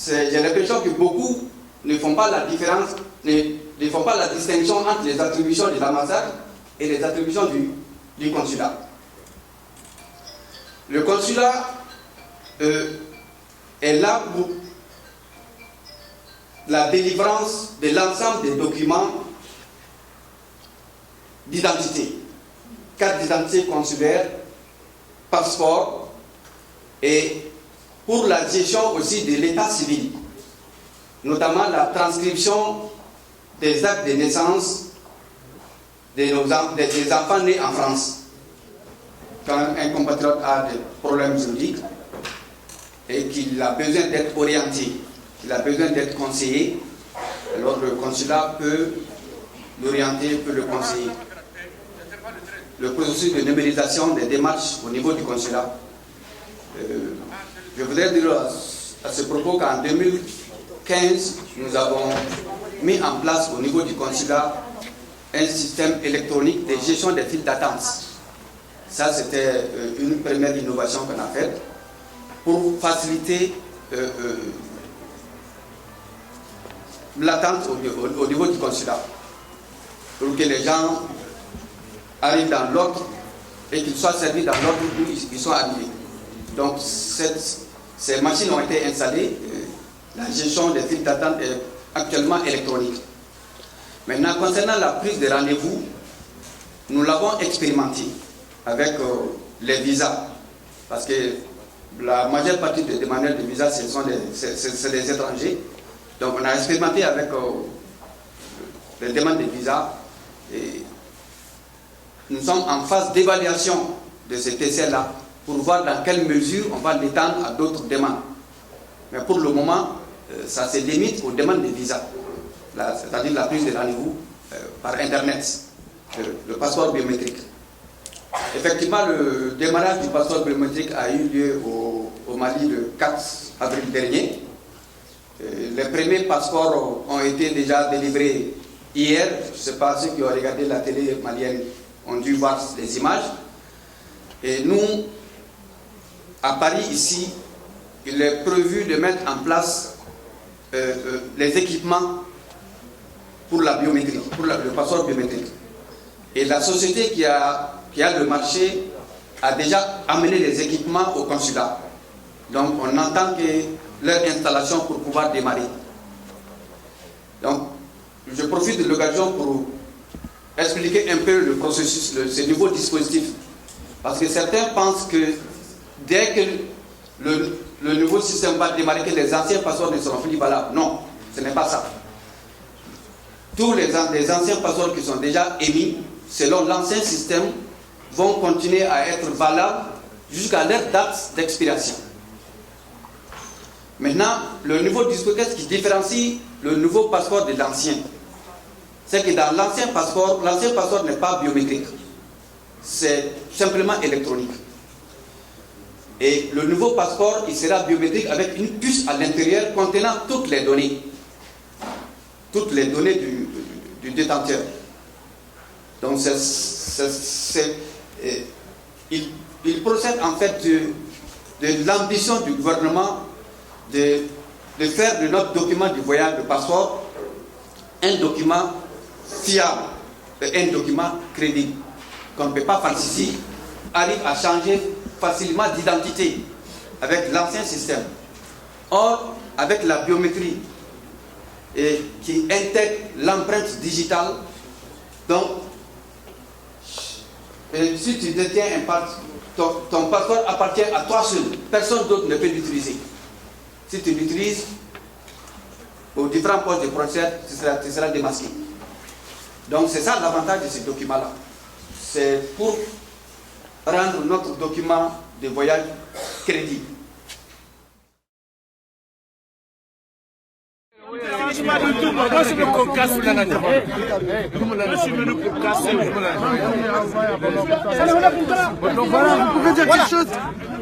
J'ai l'impression que beaucoup ne font pas la différence, ne font pas la distinction entre les attributions des ambassades et les attributions du consulat. Le consulat est là pour la délivrance de l'ensemble des documents d'identité, carte d'identité consulaire, passeport, et pour la gestion aussi de l'état civil, notamment la transcription des actes de naissance des enfants nés en France. Quand un compatriote a des problèmes juridiques et qu'il a besoin d'être orienté, qu'il a besoin d'être conseillé, alors le consulat peut l'orienter, peut le conseiller. Le processus de numérisation des démarches au niveau du consulat. Je voudrais dire à ce propos qu'en 2015, nous avons mis en place au niveau du consulat un système électronique de gestion des files d'attente. Ça, c'était une première innovation qu'on a faite pour faciliter l'attente au niveau du consulat, pour que les gens arrivent dans l'ordre et qu'ils soient servis dans l'ordre où ils sont arrivés. Donc, ces machines ont été installées. La gestion des files d'attente est actuellement électronique. Maintenant, concernant la prise de rendez-vous, nous l'avons expérimenté avec les visas. Parce que la majeure partie des demandeurs de visas, ce sont les étrangers. Donc, on a expérimenté avec les demandes de visas. Et nous sommes en phase d'évaluation de ces essai-là pour voir dans quelle mesure on va l'étendre à d'autres demandes. Mais pour le moment, ça se limite aux demandes de visa, c'est-à-dire la prise de rendez-vous par Internet, le passeport biométrique. Effectivement, le démarrage du passeport biométrique a eu lieu au Mali le 4 avril dernier. Les premiers passeports ont été déjà délivrés hier. Je ne sais pas, ceux qui ont regardé la télé malienne ont dû voir les images. Et nous, à Paris, ici, il est prévu de mettre en place les équipements pour la biométrie, pour le passeport biométrique. Et la société qui a le marché a déjà amené les équipements au consulat. Donc, on entend que leur installation pour pouvoir démarrer. Donc, je profite de l'occasion pour expliquer un peu le processus, ce nouveau dispositif. Parce que certains pensent que dès que le nouveau système va démarrer, que les anciens passeports ne seront plus valables. Non, ce n'est pas ça. Tous les anciens passeports qui sont déjà émis, selon l'ancien système, vont continuer à être valables jusqu'à leur date d'expiration. Maintenant, le nouveau dispositif qui différencie le nouveau passeport de l'ancien, c'est que dans l'ancien passeport n'est pas biométrique. C'est simplement électronique. Et le nouveau passeport, il sera biométrique avec une puce à l'intérieur contenant toutes les données. Toutes les données du détenteur. Donc, il procède en fait de l'ambition du gouvernement de faire de notre document du voyage, le passeport, un document fiable, un document crédible, qu'on ne peut pas falsifier, arrive à changer facilement d'identité avec l'ancien système. Or, avec la biométrie qui intègre l'empreinte digitale, donc, si tu détiens ton passeport appartient à toi seul, personne d'autre ne peut l'utiliser. Si tu l'utilises, aux différents postes de frontières, tu seras démasqué. Donc c'est ça l'avantage de ce document-là. C'est pour rendre notre document de voyage crédible.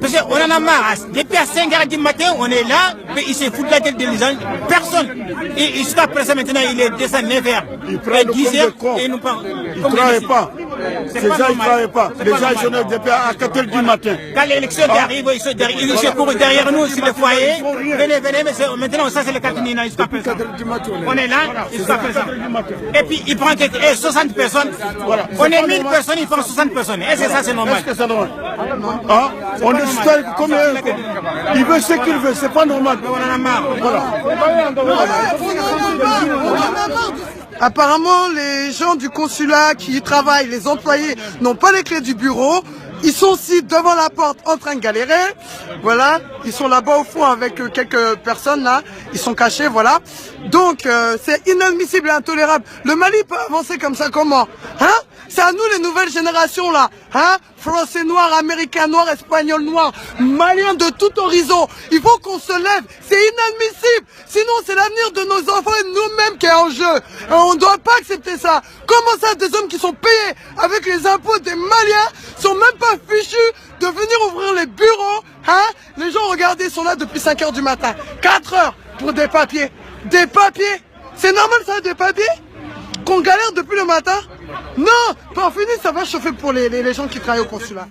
Parce qu'on en a marre. Depuis à 5 h du matin, on est là, mais il se fout de la tête des gens. Personne. Et jusqu'à présent, maintenant, il est 9 h. Il prend 10 h et nous parlons. Il ne travaille pas. Ces gens, ils ne travaillent pas. Les gens, ils sont depuis à 4 h du matin. Quand l'élection arrive, ils se courent derrière nous sur le foyer. Venez, mais maintenant, ça, c'est le cabinet jusqu'à présent. On est là, jusqu'à présent. Et puis, il prend 60 personnes. On est 1000 personnes, il prend 60 personnes. Est-ce que ça, c'est normal? Est-ce que c'est normal? Hein? On est combien? Il veut ce qu'il veut, c'est pas normal. On en a marre. Apparemment, les gens du consulat qui y travaillent, les employés, n'ont pas les clés du bureau. Ils sont aussi devant la porte en train de galérer. Voilà, ils sont là-bas au fond avec quelques personnes là. Ils sont cachés, voilà. Donc, c'est inadmissible et intolérable. Le Mali peut avancer comme ça, comment? Hein? C'est à nous les nouvelles générations là. Hein? Français noirs, américains noirs, espagnols noirs, maliens de tout horizon. Il faut qu'on se lève. C'est inadmissible. Sinon, c'est l'avenir de nos enfants et de nous-mêmes qui est en jeu. Et on ne doit pas accepter ça. Comment ça, des hommes qui sont payés avec les impôts des Maliens sont même pas fichus de venir ouvrir les bureaux? Hein? Les gens, regardez, sont là depuis 5 h du matin. 4 heures pour des papiers. Des papiers? C'est normal ça, des papiers? Qu'on galère depuis le matin? Non, pas fini, ça va chauffer pour les gens qui travaillent au consulat.